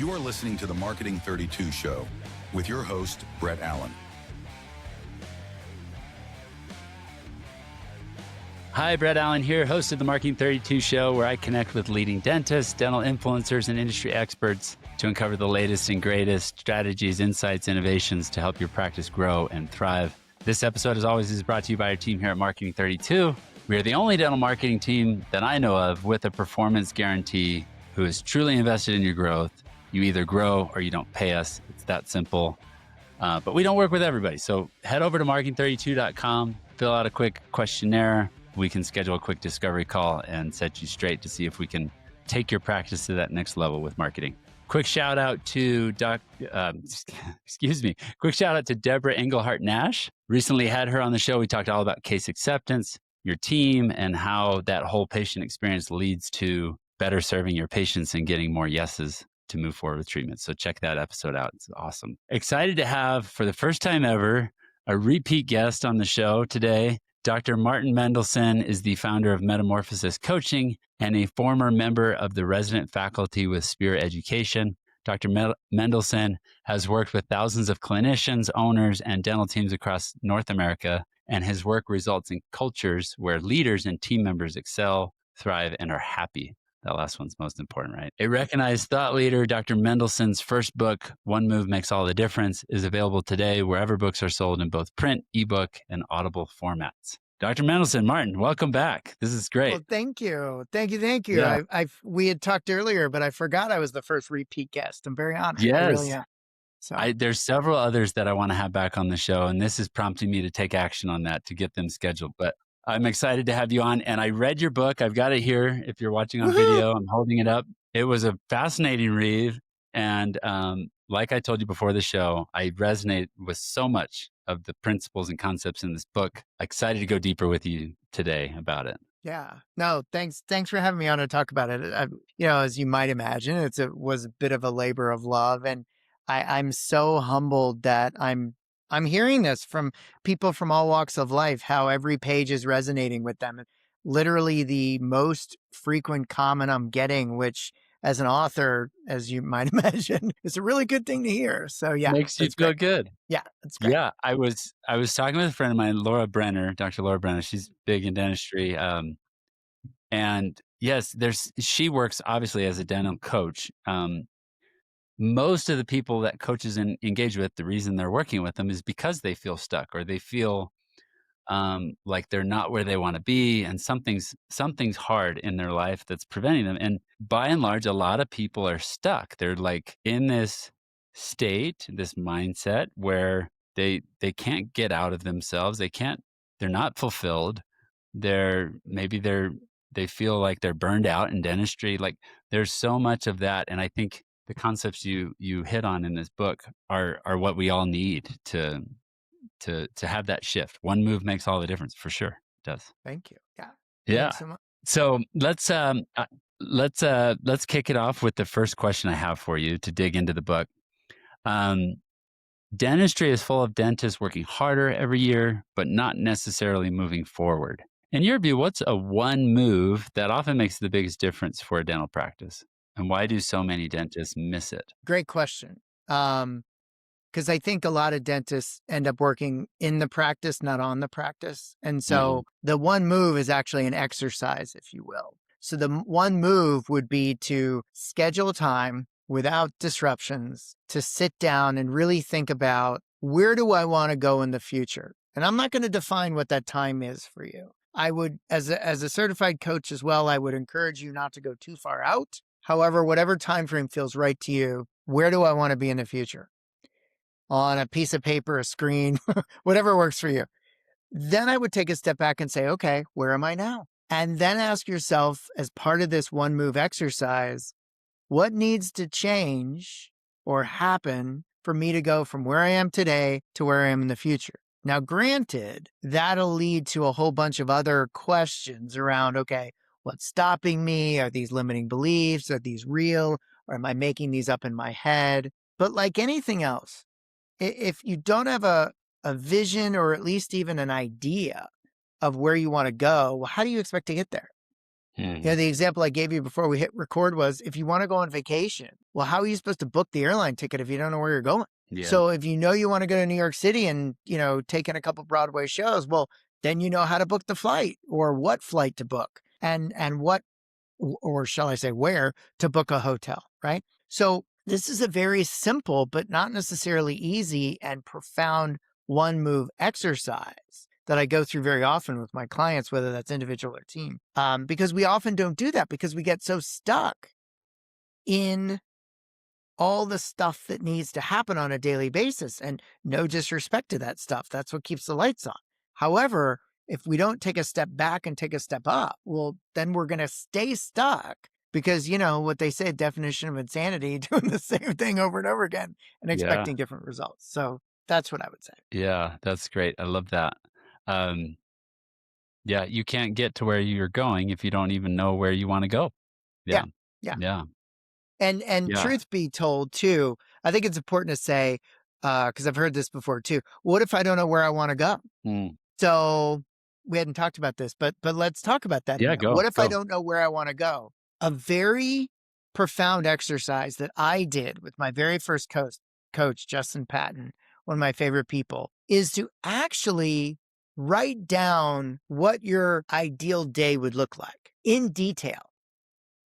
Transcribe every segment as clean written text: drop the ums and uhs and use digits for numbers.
You are listening to the Marketing 32 Show with your host, Brett Allen. Hi, Brett Allen here, host of the Marketing 32 Show, where I connect with leading dentists, dental influencers, and industry experts to uncover the latest and greatest strategies, insights, innovations to help your practice grow and thrive. This episode, as always, is brought to you by our team here at Marketing 32. We are the only dental marketing team that I know of with a performance guarantee who is truly invested in your growth. You either grow or you don't pay us. It's that simple. But we don't work with everybody. So head over to marketing32.com, fill out a quick questionnaire. We can schedule a quick discovery call and set you straight to see if we can take your practice to that next level with marketing. Quick shout out to Quick shout out to Deborah Engelhart Nash. Recently had her on the show. We talked all about case acceptance, your team, and how that whole patient experience leads to better serving your patients and getting more yeses to move forward with treatment. So check that episode out. It's awesome. Excited to have, for the first time ever, a repeat guest on the show today. Dr. Martin Mendelson is the founder of Metamorphosis Coaching and a former member of the resident faculty with Spirit Education. Dr. Mendelson has worked with thousands of clinicians, owners, and dental teams across North America, and his work results in cultures where leaders and team members excel, thrive, and are happy. That last one's most important, right? A recognized thought leader, Dr. Mendelson's first book, One Move Makes All the Difference, is available today wherever books are sold in both print, ebook, and audible formats. Dr. Mendelson, Martin, welcome back. This is great. Well, thank you. Yeah. We had talked earlier, but I forgot I was the first repeat guest. I'm very honored. Yes. I really am. So. There's several others that I want to have back on the show, and this is prompting me to take action on that to get them scheduled. But I'm excited to have you on. And I read your book. I've got it here. If you're watching on video, I'm holding it up. It was a fascinating read. And like I told you before the show, I resonate with so much of the principles and concepts in this book. Excited to go deeper with you today about it. Yeah. No, thanks for having me on to talk about it. As you might imagine, was a bit of a labor of love. And I'm so humbled that I'm hearing this from people from all walks of life, how every page is resonating with them. Literally the most frequent comment I'm getting, which as an author, as you might imagine, is a really good thing to hear. So yeah. Makes you feel good. Yeah, that's great. Yeah. I was talking with a friend of mine, Laura Brenner, Dr. Laura Brenner. She's big in dentistry. And yes, she works obviously as a dental coach. Most of the people that coaches engage with, the reason they're working with them is because they feel stuck or they feel like they're not where they want to be, and something's hard in their life that's preventing them. And by and large, a lot of people are stuck. They're like in this state, this mindset where they can't get out of themselves. They're not fulfilled. They feel like they're burned out in dentistry. Like there's so much of that, and I think the concepts you hit on in this book are what we all need to have that shift. One move makes all the difference, for sure. It does. Thank you. Yeah. Yeah. So much. So let's kick it off with the first question I have for you to dig into the book. Dentistry is full of dentists working harder every year, but not necessarily moving forward. In your view, what's a one move that often makes the biggest difference for a dental practice? And why do so many dentists miss it? Great question. Because I think a lot of dentists end up working in the practice, not on the practice. And so the one move is actually an exercise, if you will. So the one move would be to schedule time without disruptions to sit down and really think about, where do I want to go in the future? And I'm not going to define what that time is for you. I would, as a certified coach as well, I would encourage you not to go too far out. However, whatever time frame feels right to you, where do I want to be in the future? On a piece of paper, a screen, whatever works for you. Then I would take a step back and say, okay, where am I now? And then ask yourself, as part of this one move exercise, what needs to change or happen for me to go from where I am today to where I am in the future? Now, granted, that'll lead to a whole bunch of other questions around, okay, what's stopping me? Are these limiting beliefs? Are these real? Or am I making these up in my head? But like anything else, if you don't have a vision or at least even an idea of where you want to go, well, how do you expect to get there? The example I gave you before we hit record was if you want to go on vacation, well, how are you supposed to book the airline ticket if you don't know where you're going? Yeah. So if you know you want to go to New York City and, take in a couple Broadway shows, well, then you know how to book the flight or what flight to book and what, or shall I say where to book a hotel, right? So this is a very simple, but not necessarily easy and profound one move exercise that I go through very often with my clients, whether that's individual or team, because we often don't do that because we get so stuck in all the stuff that needs to happen on a daily basis. And no disrespect to that stuff. That's what keeps the lights on. However, if we don't take a step back and take a step up, well, then we're going to stay stuck because, what they say, definition of insanity, doing the same thing over and over again and expecting different results. So that's what I would say. Yeah, that's great. I love that. Yeah, you can't get to where you're going if you don't even know where you want to go. Yeah. Yeah. Yeah. And Yeah. truth be told, too, I think it's important to say, because I've heard this before, too. What if I don't know where I want to go? So we hadn't talked about this, but let's talk about that. Yeah, go. What if I don't know where I want to go? A very profound exercise that I did with my very first coach, Justin Patton, one of my favorite people, is to actually write down what your ideal day would look like in detail.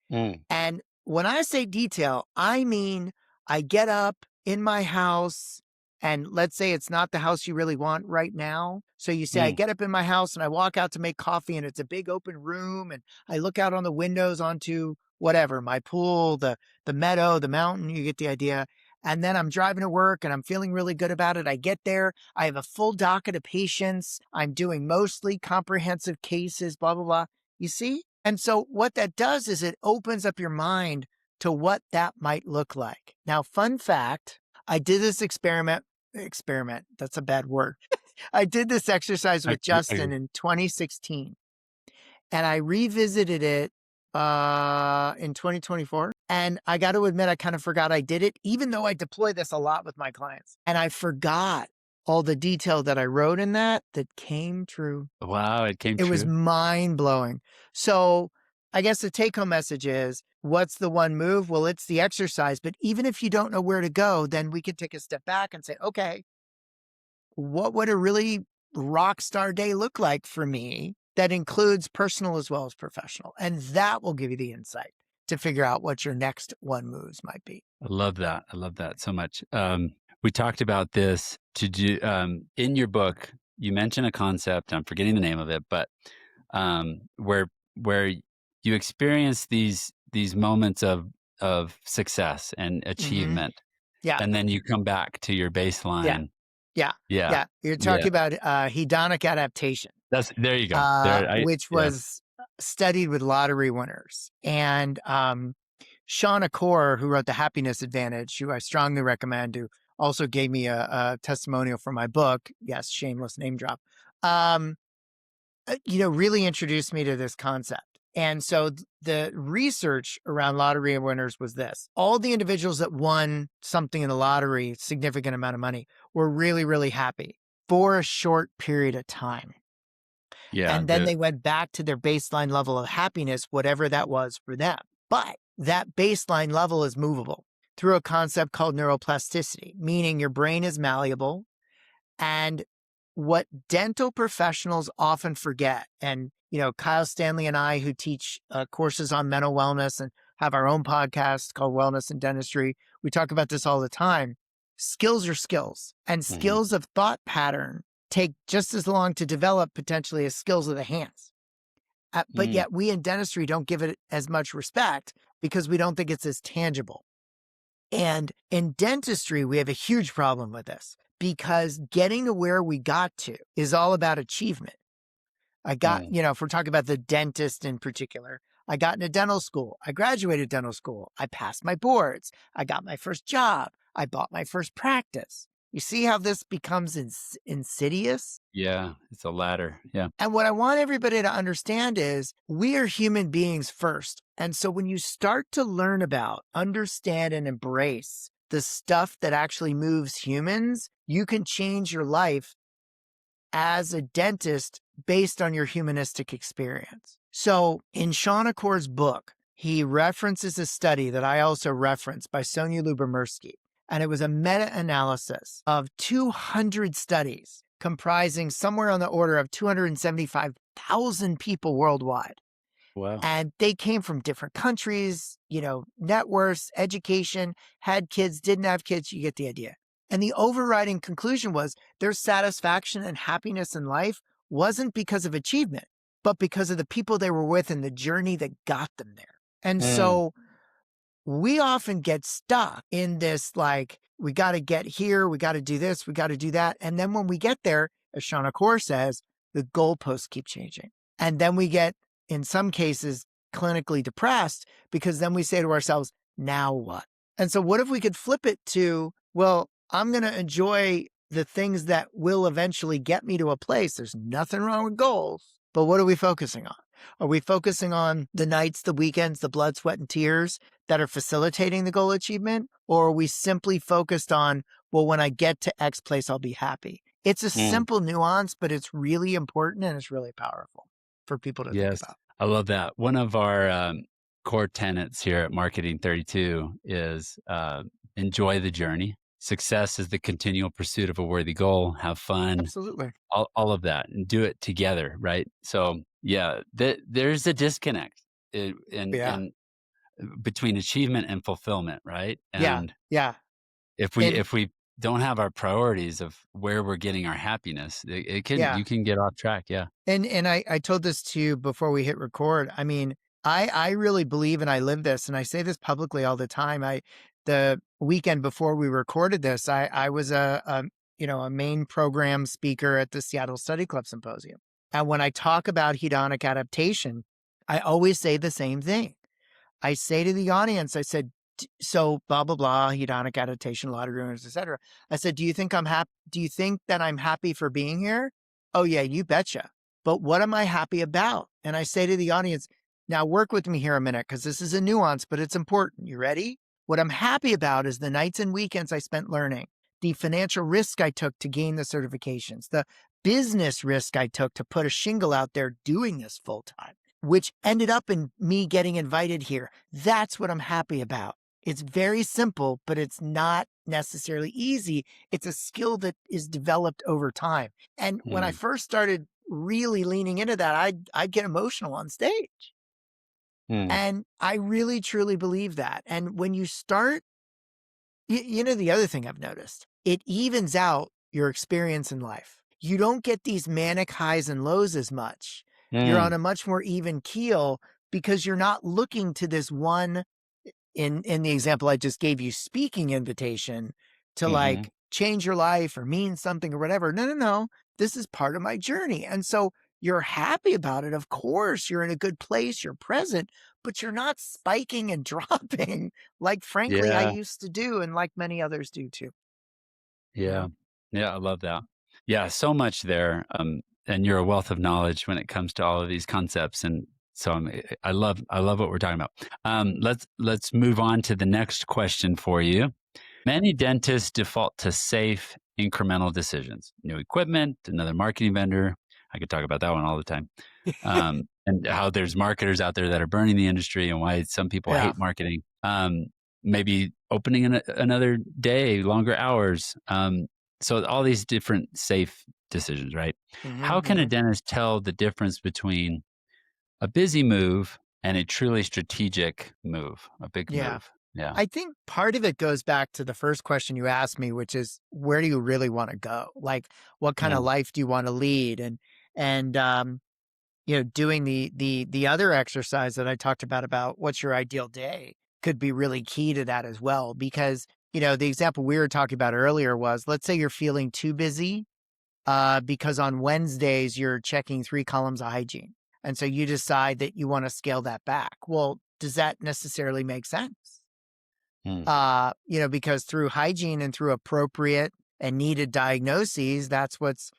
And when I say detail, I mean, I get up in my house and let's say it's not the house you really want right now. So you say, I get up in my house and I walk out to make coffee and it's a big open room and I look out on the windows onto whatever, my pool, the meadow, the mountain, you get the idea. And then I'm driving to work and I'm feeling really good about it. I get there. I have a full docket of patients. I'm doing mostly comprehensive cases, blah, blah, blah. You see? And so what that does is it opens up your mind to what that might look like. Now, fun fact, I did this experiment, that's a bad word. I did this exercise with Justin in 2016 and I revisited it in 2024. And I got to admit, I kind of forgot I did it, even though I deploy this a lot with my clients. And I forgot all the detail that I wrote in that came true. Wow, it came true. It was mind blowing. So I guess the take home message is, what's the one move? Well, it's the exercise. But even if you don't know where to go, then we can take a step back and say, okay, what would a really rock star day look like for me that includes personal as well as professional? And that will give you the insight to figure out what your next one moves might be. I love that. I love that so much. We talked about this to do in your book. You mentioned a concept. I'm forgetting the name of it, but where you experience these moments of success and achievement, and then you come back to your baseline. Yeah. You're talking about hedonic adaptation. There you go. Which was studied with lottery winners. And Sean Akor, who wrote The Happiness Advantage, who I strongly recommend, who also gave me a testimonial for my book. Yes, shameless name drop. Really introduced me to this concept. And so the research around lottery winners was this. All the individuals that won something in the lottery, significant amount of money, were really, really happy for a short period of time. Yeah. And then they went back to their baseline level of happiness, whatever that was for them. But that baseline level is movable through a concept called neuroplasticity, meaning your brain is malleable. And what dental professionals often forget, and Kyle Stanley and I, who teach courses on mental wellness and have our own podcast called Wellness and Dentistry, we talk about this all the time. Skills are skills, and skills of thought pattern take just as long to develop potentially as skills of the hands. But yet we in dentistry don't give it as much respect because we don't think it's as tangible. And in dentistry, we have a huge problem with this because getting to where we got to is all about achievement. I got, if we're talking about the dentist in particular, I got into dental school. I graduated dental school. I passed my boards. I got my first job. I bought my first practice. You see how this becomes insidious? Yeah, it's a ladder. Yeah. And what I want everybody to understand is we are human beings first. And so when you start to learn about, understand, and embrace the stuff that actually moves humans, you can change your life as a dentist based on your humanistic experience. So in Sean Acor's book, he references a study that I also referenced by Sonia Lubomirsky. And it was a meta-analysis of 200 studies comprising somewhere on the order of 275,000 people worldwide. Wow. And they came from different countries, net worths, education, had kids, didn't have kids. You get the idea. And the overriding conclusion was their satisfaction and happiness in life wasn't because of achievement, but because of the people they were with and the journey that got them there. And so we often get stuck in this, like, we got to get here, we got to do this, we got to do that. And then when we get there, as Sean Acor says, the goalposts keep changing. And then we get, in some cases, clinically depressed because then we say to ourselves, now what? And so what if we could flip it to, well, I'm going to enjoy the things that will eventually get me to a place. There's nothing wrong with goals, but what are we focusing on? Are we focusing on the nights, the weekends, the blood, sweat, and tears that are facilitating the goal achievement? Or are we simply focused on, well, when I get to X place, I'll be happy? It's a simple nuance, but it's really important and it's really powerful for people to think Yes, about. I love that. One of our core tenets here at Marketing 32 is enjoy the journey. Success is the continual pursuit of a worthy goal. Have fun, Absolutely. all of that, and do it together, right? So, yeah, there's a disconnect in between achievement and fulfillment, right? And Yeah. if And we don't have our priorities of where we're getting our happiness, you can get off track. Yeah. And I told this to you before we hit record. I mean, I really believe and I live this, and I say this publicly all the time. The weekend before we recorded this, I was a main program speaker at the Seattle Study Club Symposium. And when I talk about hedonic adaptation, I always say the same thing. I say to the audience, I said, so blah, blah, blah, hedonic adaptation, a lot of rumors, et cetera. I said, do you think I'm happy? Do you think that I'm happy for being here? Oh yeah, you betcha. But what am I happy about? And I say to the audience, now work with me here a minute, because this is a nuance, but it's important. You ready? What I'm happy about is the nights and weekends I spent learning, the financial risk I took to gain the certifications, the business risk I took to put a shingle out there doing this full time, which ended up in me getting invited here. That's what I'm happy about. It's very simple, but it's not necessarily easy. It's a skill that is developed over time. And when I first started really leaning into that, I'd get emotional on stage. And I really, truly believe that. And when you start, the other thing I've noticed, it evens out your experience in life. You don't get these manic highs and lows as much. You're on a much more even keel because you're not looking to this one, in the example I just gave you, speaking invitation to like change your life or mean something or whatever. No. This is part of my journey. And so you're happy about it. Of course, you're in a good place. You're present, but you're not spiking and dropping like, frankly, I Yeah. used to do. And like many others do too. Yeah. Yeah. I love that. Yeah. So much there. And you're a wealth of knowledge when it comes to all of these concepts. And so I love what we're talking about. Let's move on to the next question for you. Many dentists default to safe incremental decisions, new equipment, another marketing vendor. I could talk about that one all the time. And how there's marketers out there that are burning the industry and why some people hate marketing. Maybe opening another day, longer hours. So all these different safe decisions, right? How can a dentist tell the difference between a busy move and a truly strategic move, a big move? Yeah. I think part of it goes back to the first question you asked me, which is, where do you really want to go? Like, what kind of life do you want to lead? And doing the other exercise that I talked about what's your ideal day could be really key to that as well. Because, the example we were talking about earlier was, let's say you're feeling too busy because on Wednesdays you're checking 3 columns of hygiene. And so you decide that you want to scale that back. Well, does that necessarily make sense? Because through hygiene and through appropriate and needed diagnoses, that's what's,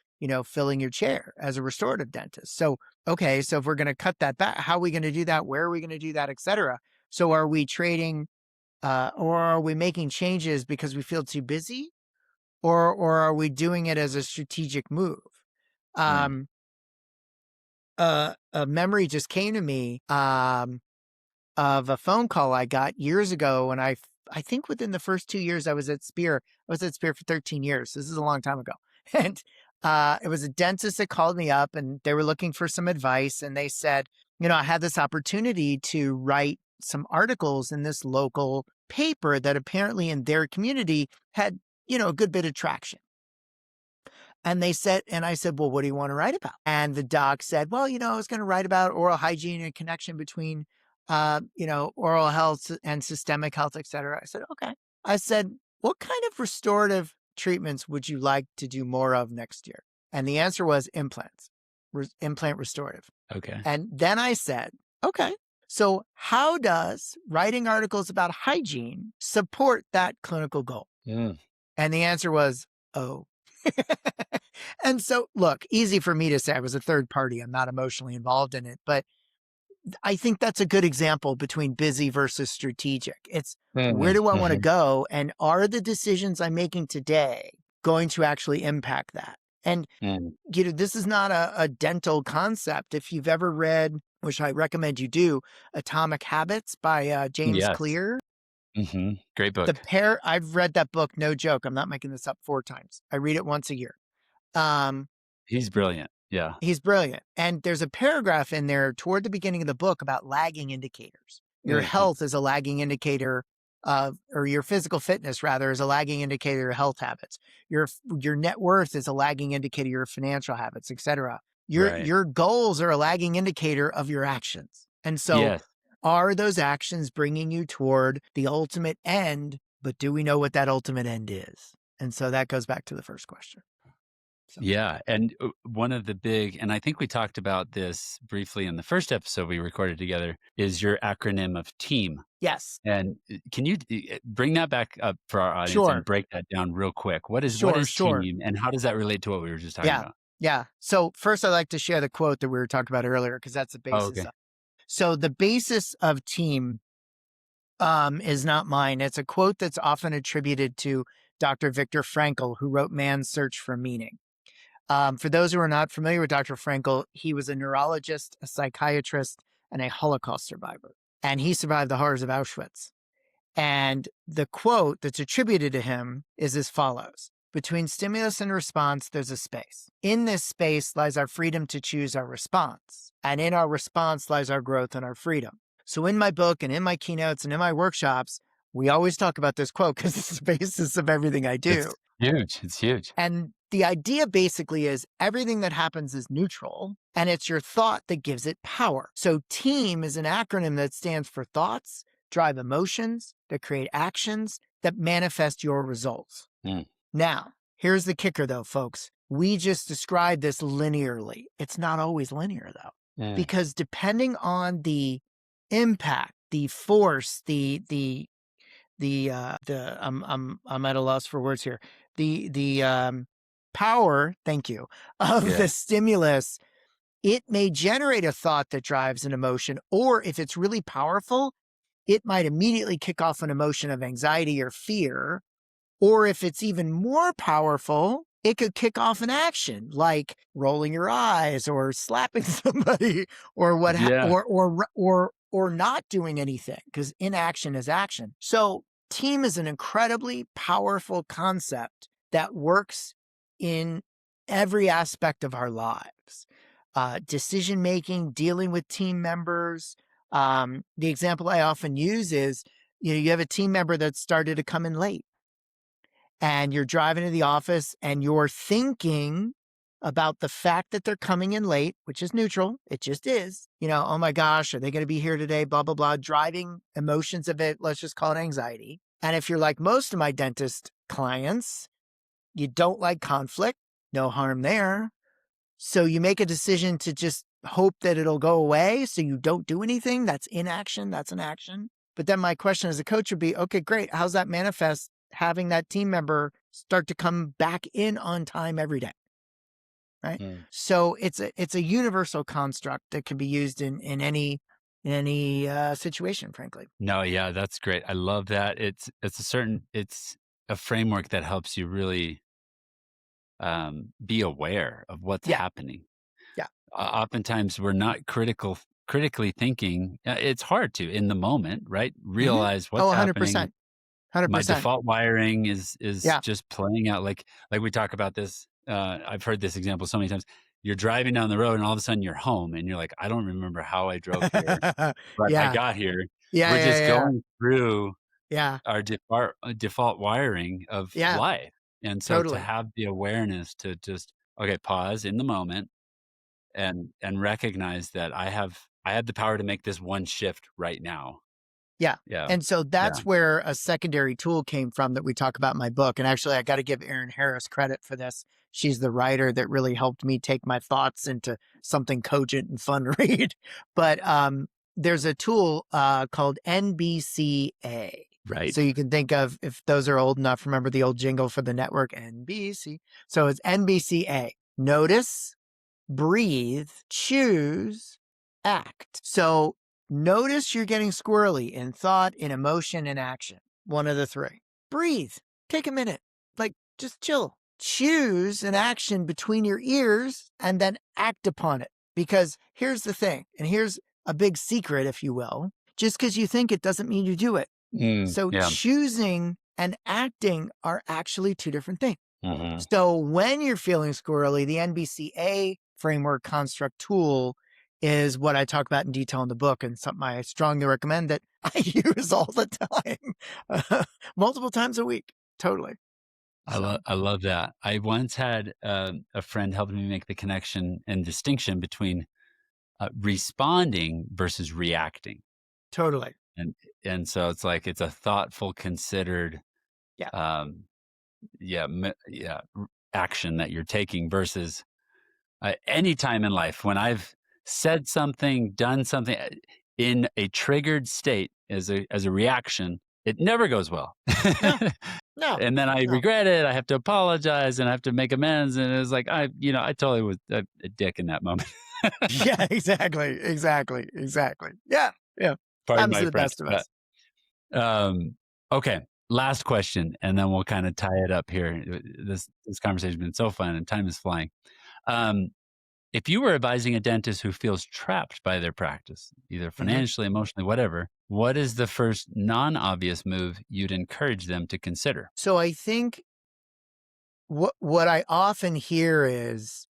filling your chair as a restorative dentist. So, okay, so if we're going to cut that back, how are we going to do that? Where are we going to do that, et cetera? So are we trading or are we making changes because we feel too busy? Or are we doing it as a strategic move? a memory just came to me of a phone call I got years ago when I think within the first 2 years I was at Spear. I was at Spear for 13 years. This is a long time ago. And it was a dentist that called me up and they were looking for some advice. And they said, I had this opportunity to write some articles in this local paper that apparently in their community had, a good bit of traction. And I said, well, what do you want to write about? And the doc said, well, I was going to write about oral hygiene and connection between, oral health and systemic health, et cetera. I said, okay. I said, what kind of restorative treatments would you like to do more of next year? And the answer was implants, implant restorative. Okay. And then I said, okay, so how does writing articles about hygiene support that clinical goal? Mm. And the answer was, oh. And so, look, easy for me to say. I was a third party. I'm not emotionally involved in it. But I think that's a good example between busy versus strategic. It's where do I want to go? And are the decisions I'm making today going to actually impact that? And, this is not a dental concept. If you've ever read, which I recommend you do, Atomic Habits by James Clear. Great book. I've read that book, no joke. I'm not making this up 4 times. I read it once a year. He's brilliant. Yeah. He's brilliant. And there's a paragraph in there toward the beginning of the book about lagging indicators. Your health is a lagging indicator or your physical fitness rather is a lagging indicator of health habits. Your net worth is a lagging indicator of your financial habits, et cetera. Your goals are a lagging indicator of your actions. And so are those actions bringing you toward the ultimate end, but do we know what that ultimate end is? And so that goes back to the first question. So. Yeah. And one of the big, and I think we talked about this briefly in the first episode we recorded together, is your acronym of TEAM. Yes. And can you bring that back up for our audience and break that down real quick? What is TEAM and how does that relate to what we were just talking about? Yeah. So first I'd like to share the quote that we were talking about earlier, because that's the basis of it. So the basis of TEAM is not mine. It's a quote that's often attributed to Dr. Viktor Frankl, who wrote Man's Search for Meaning. For those who are not familiar with Dr. Frankl, he was a neurologist, a psychiatrist, and a Holocaust survivor. And he survived the horrors of Auschwitz. And the quote that's attributed to him is as follows. Between stimulus and response, there's a space. In this space lies our freedom to choose our response. And in our response lies our growth and our freedom. So in my book and in my keynotes and in my workshops, we always talk about this quote because it's the basis of everything I do. It's huge. And the idea basically is everything that happens is neutral and it's your thought that gives it power. So TEAM is an acronym that stands for thoughts, drive emotions, that create actions, that manifest your results. Now, here's the kicker though, folks. We just described this linearly. It's not always linear though, because depending on the impact, the force, I'm at a loss for words here. The power, thank you, of the stimulus, it may generate a thought that drives an emotion, or if it's really powerful, it might immediately kick off an emotion of anxiety or fear. Or if it's even more powerful, it could kick off an action like rolling your eyes or slapping somebody or or not doing anything, because inaction is action. So TEAM is an incredibly powerful concept that works in every aspect of our lives. Decision making, dealing with team members. The example I often use is, you have a team member that started to come in late. And you're driving to the office and you're thinking about the fact that they're coming in late, which is neutral. It just is. Oh my gosh, are they going to be here today? Blah, blah, blah. Driving emotions of it. Let's just call it anxiety. And if you're like most of my dentist clients, you don't like conflict, no harm there. So you make a decision to just hope that it'll go away. So you don't do anything. That's inaction. That's an action. But then my question as a coach would be, okay, great. How's that manifest? Having that team member start to come back in on time every day, right? So it's a universal construct that can be used in any situation, frankly. No, yeah, that's great. I love that. It's a framework that helps you really be aware of what's happening. Yeah. oftentimes we're not critically thinking. It's hard to in the moment, right? Mhm. Realize Oh, what's happening. 100%. My 100%. default wiring is Yeah. just playing out like we talk about this. I've heard this example so many times. You're driving down the road and all of a sudden you're home and you're like, I don't remember how I drove here, but I Yeah. got here. Yeah, We're yeah, just yeah. going through Yeah. our default wiring of Yeah, life. And so to totally. have the awareness to just, okay, pause in the moment and recognize that I have the power to make this one shift right now. Yeah. Yeah. And so Yeah. that's where a secondary tool came from that we talk about in my book. And actually, I got to give Erin Harris credit for this. She's the writer that really helped me take my thoughts into something cogent and fun to read. But there's a tool called NBCA. So Right. you can think of, if those are old enough, remember the old jingle for the network, NBC. So it's NBCA. Notice, breathe, choose, act. So notice you're getting squirrely in thought, in emotion, in action. One of the three. Breathe. Take a minute. Like, just chill. Choose an action between your ears and then act upon it. Because here's the thing, and here's a big secret, if you will. Just because you think it doesn't mean you do it. So Yeah. choosing and acting are actually two different things. Hmm. So when you're feeling squirrely, the NBCA framework construct tool is what I talk about in detail in the book, and something I strongly recommend that I use all the time, multiple times a week. Totally. So I love that. I once had a friend helping me make the connection and distinction between responding versus reacting, totally. and so it's like it's a thoughtful, considered, Yeah. um, action that you're taking versus any time in life when I've said something, done something in a triggered state as a reaction, it never goes well. No, no, And then I no. regret it. I have to apologize and I have to make amends. And it's like I totally was a dick in that moment. Yeah, exactly. Exactly. Exactly. Yeah. Yeah. Pardon Happens to my the French, best of but us. okay. Last question, and then we'll kind of tie it up here. This conversation has been so fun, and time is flying. Um, If you were advising a dentist who feels trapped by their practice, either Mhm. financially, emotionally, whatever, what is the first non-obvious move you'd encourage them to consider? So I think what I often hear is,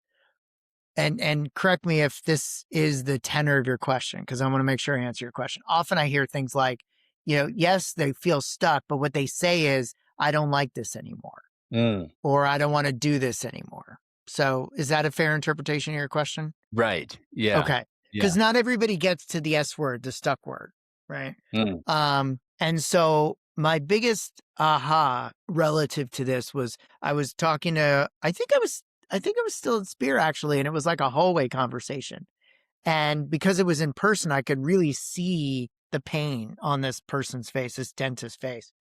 and correct me if this is the tenor of your question, because I want to make sure I answer your question. Often I hear things like, yes, they feel stuck, but what they say is, I don't like this anymore, Mm. or I don't want to do this anymore. So is that a fair interpretation of your question? Right. Yeah. Okay. Yeah. Because not everybody gets to the S word, the stuck word, right? Mm. And so my biggest aha relative to this was I was talking to, I think I was still in Spear actually, and it was like a hallway conversation. And because it was in person, I could really see the pain on this person's face, this dentist's face.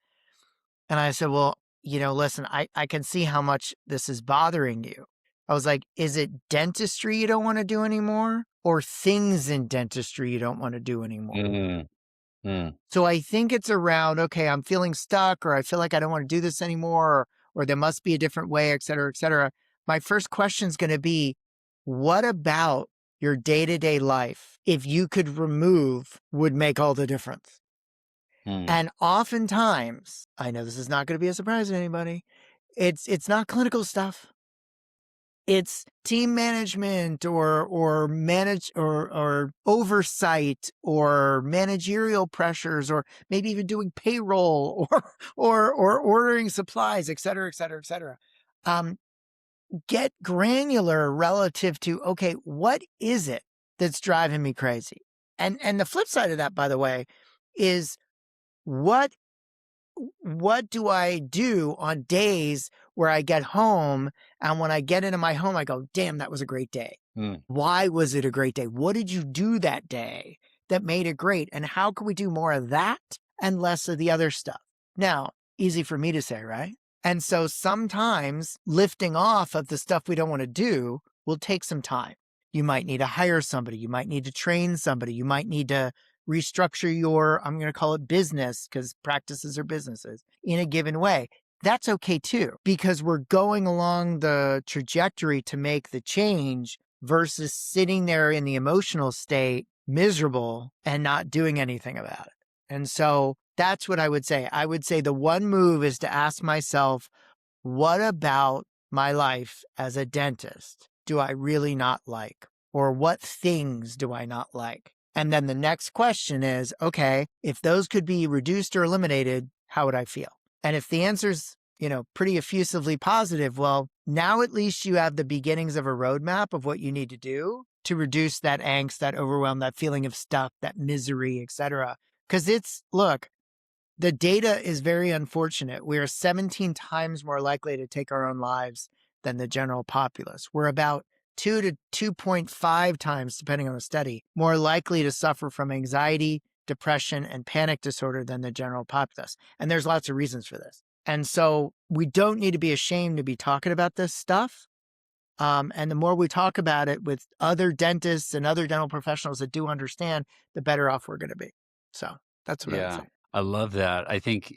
And I said, well, listen, I can see how much this is bothering you. I was like, is it dentistry you don't want to do anymore, or things in dentistry you don't want to do anymore? Mm. Mm. So I think it's around, okay, I'm feeling stuck, or I feel like I don't want to do this anymore, or there must be a different way, et cetera, et cetera. My first question is going to be, what about your day-to-day life, if you could remove, would make all the difference? Mm. And oftentimes, I know this is not going to be a surprise to anybody, it's not clinical stuff. It's team management or manage or oversight or managerial pressures, or maybe even doing payroll or ordering supplies, et cetera, et cetera, et cetera. Get granular relative to, okay, what is it that's driving me crazy? And the flip side of that, by the way, is what what do I do on days where I get home, and when I get into my home, I go, damn, that was a great day. Mm. Why was it a great day? What did you do that day that made it great? And how can we do more of that and less of the other stuff? Now, easy for me to say, right? And so sometimes lifting off of the stuff we don't want to do will take some time. You might need to hire somebody. You might need to train somebody. You might need to restructure your, I'm going to call it business, because practices are businesses, in a given way. That's okay too, because we're going along the trajectory to make the change versus sitting there in the emotional state, miserable and not doing anything about it. And so that's what I would say. I would say the one move is to ask myself, what about my life as a dentist do I really not like? Or what things do I not like? And then the next question is, okay, if those could be reduced or eliminated, how would I feel? And if the answer's, pretty effusively positive, well, now at least you have the beginnings of a roadmap of what you need to do to reduce that angst, that overwhelm, that feeling of stuck, that misery, etc. Because look, the data is very unfortunate. We are 17 times more likely to take our own lives than the general populace. We're about 2 to 2.5 times, depending on the study, more likely to suffer from anxiety, depression, and panic disorder than the general populace. And there's lots of reasons for this. And so we don't need to be ashamed to be talking about this stuff. And the more we talk about it with other dentists and other dental professionals that do understand, the better off we're going to be. So that's what I would say. I love that. I think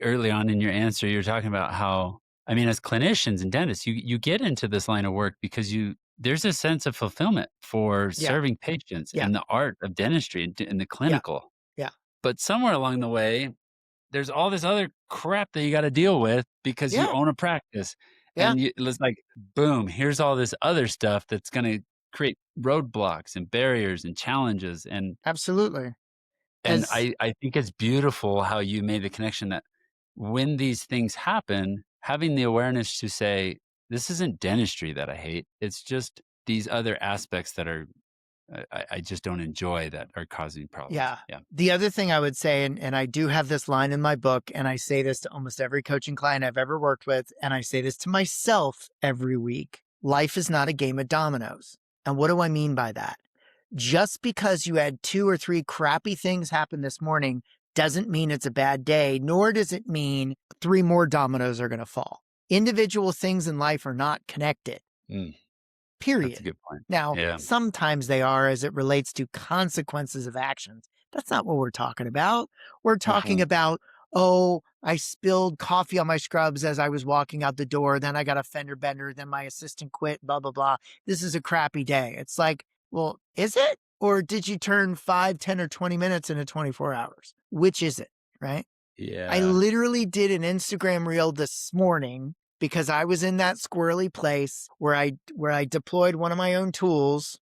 early on in your answer, you're talking about how, as clinicians and dentists, you get into this line of work because there's a sense of fulfillment for serving patients and the art of dentistry and the clinical. Yeah. But somewhere along the way, there's all this other crap that you got to deal with because you own a practice. And it's like, boom, here's all this other stuff that's going to create roadblocks and barriers and challenges. And absolutely. And I think it's beautiful how you made the connection that when these things happen, having the awareness to say, this isn't dentistry that I hate. It's just these other aspects that are, I just don't enjoy that are causing problems. Yeah. The other thing I would say, and I do have this line in my book, and I say this to almost every coaching client I've ever worked with, and I say this to myself every week. Life is not a game of dominoes. And what do I mean by that? Just because you had 2 or 3 crappy things happen this morning doesn't mean it's a bad day, nor does it mean 3 more dominoes are going to fall. Individual things in life are not connected. Period. That's a good point. Now, sometimes they are as it relates to consequences of actions. That's not what we're talking about. We're talking about, I spilled coffee on my scrubs as I was walking out the door. Then I got a fender bender. Then my assistant quit, blah, blah, blah. This is a crappy day. It's like, well, is it? Or did you turn 5, 10, or 20 minutes into 24 hours? Which is it, right? Yeah. I literally did an Instagram reel this morning because I was in that squirrely place where I deployed one of my own tools,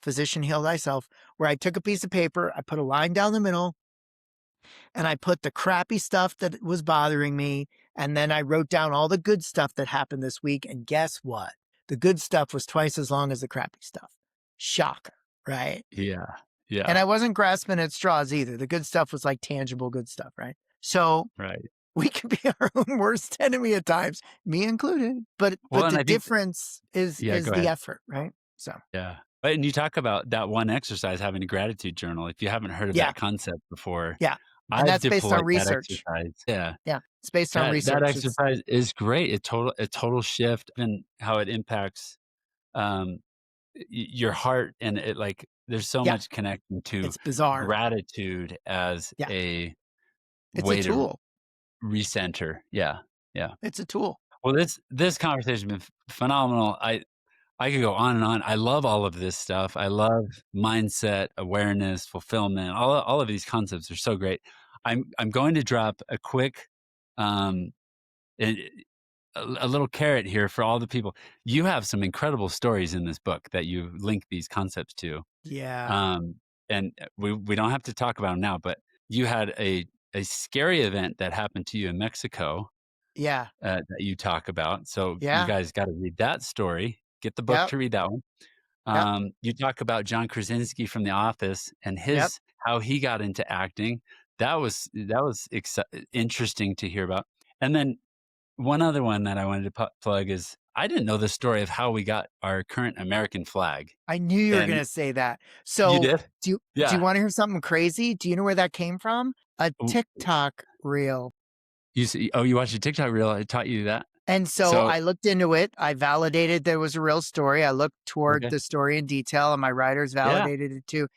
physician heal thyself, where I took a piece of paper, I put a line down the middle, and I put the crappy stuff that was bothering me, and then I wrote down all the good stuff that happened this week, and guess what? The good stuff was twice as long as the crappy stuff. Shocker, right? Yeah. And I wasn't grasping at straws either. The good stuff was like tangible good stuff, right? So we can be our own worst enemy at times, me included. But the difference is the effort, right? So and you talk about that one exercise, having a gratitude journal. If you haven't heard of that concept before, and that's based on research. Yeah, it's based on research. That exercise is great. A total shift in how it impacts your heart, and it there's so much connecting to it's bizarre. Gratitude as it's way a tool to recenter. Yeah. It's a tool. Well, this conversation has been phenomenal. I could go on and on. I love all of this stuff. I love mindset, awareness, fulfillment. All of these concepts are so great. I'm going to drop a quick a little carrot here for all the people. You have some incredible stories in this book that you link these concepts to. Yeah. And we don't have to talk about them now, but you had a scary event that happened to you in Mexico. Yeah. That you talk about. So you guys got to read that story. Get the book to read that one. You talk about John Krasinski from The Office and how he got into acting. That was interesting to hear about. And then one other one that I wanted to plug is I didn't know the story of how we got our current American flag. I knew you were going to say that. So you did? Do you want to hear something crazy? Do you know where that came from? A TikTok reel. You watched a TikTok reel. I taught you that. And so I looked into it. I validated there was a real story. I looked toward the story in detail, and my writers validated it too.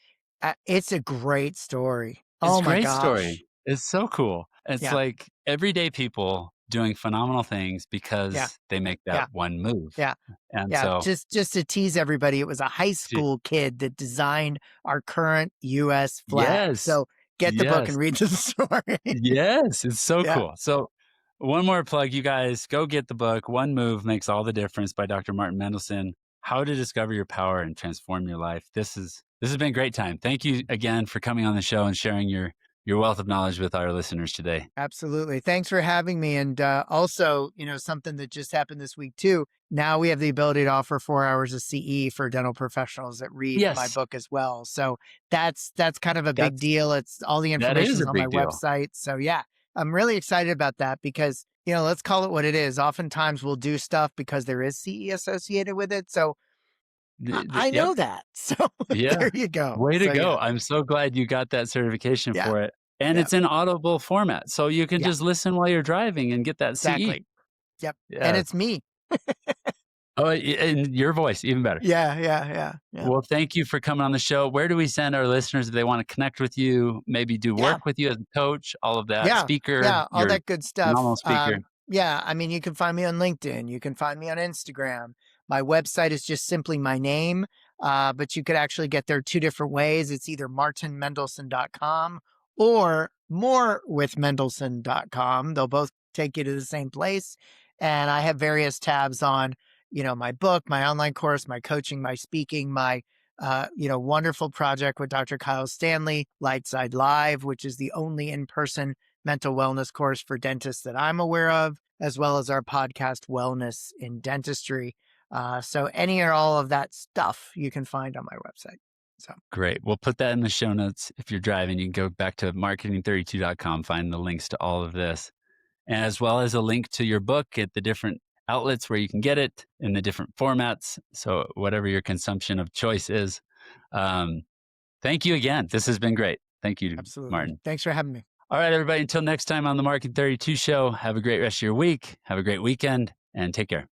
It's a great story. It's oh my great gosh. Story. It's so cool. It's like everyday people doing phenomenal things Yeah. because they make that Yeah. one move. Yeah. And Yeah. so, Just to tease everybody, it was a high gee, school kid that designed our current US flag. yes, So get the book and yes, read the story. yes, it's so Yeah. cool. So, one more plug, you guys, go get the book. One Move Makes All the Difference by Dr. Martin Mendelson. How to discover your power and transform your life. This has been a great time. Thank you again for coming on the show and sharing your wealth of knowledge with our listeners today. Absolutely. Thanks for having me. And also, something that just happened this week too. Now we have the ability to offer 4 hours of CE for dental professionals that read my Yes, book as well. So that's kind of a big that's deal. It's all the that is information's a on my big deal. website. So yeah, I'm really excited about that because, let's call it what it is. Oftentimes we'll do stuff because there is CE associated with it. So I Yep. know that. So Yeah. there you go. Way to So yeah, go. I'm so glad you got that certification yeah, for it. And yeah, it's in audible format. So you can yeah, just listen while you're driving and get that CE. exactly. Yep. And Yeah. it's me. Oh, and your voice, even better. Yeah, yeah, yeah, yeah. Well, thank you for coming on the show. Where do we send our listeners if they want to connect with you, maybe do Yeah. work with you as a coach, all of that, Yeah, speaker? yeah, all You're a that good stuff. phenomenal speaker. Yeah, I mean, you can find me on LinkedIn. You can find me on Instagram. My website is just simply my name, but you could actually get there two different ways. It's either martinmendelson.com or morewithmendelson.com. They'll both take you to the same place. And I have various tabs on, my book, my online course, my coaching, my speaking, my wonderful project with Dr. Kyle Stanley, Lightside Live, which is the only in-person mental wellness course for dentists that I'm aware of, as well as our podcast, Wellness in Dentistry. So any or all of that stuff you can find on my website. So Great. We'll put that in the show notes. If you're driving, you can go back to marketing32.com, find the links to all of this, as well as a link to your book at the different outlets where you can get it in the different formats. So whatever your consumption of choice is. Thank you again. This has been great. Thank you, absolutely. Martin. Thanks for having me. All right, everybody. Until next time on the Marketing 32 show, have a great rest of your week. Have a great weekend and take care.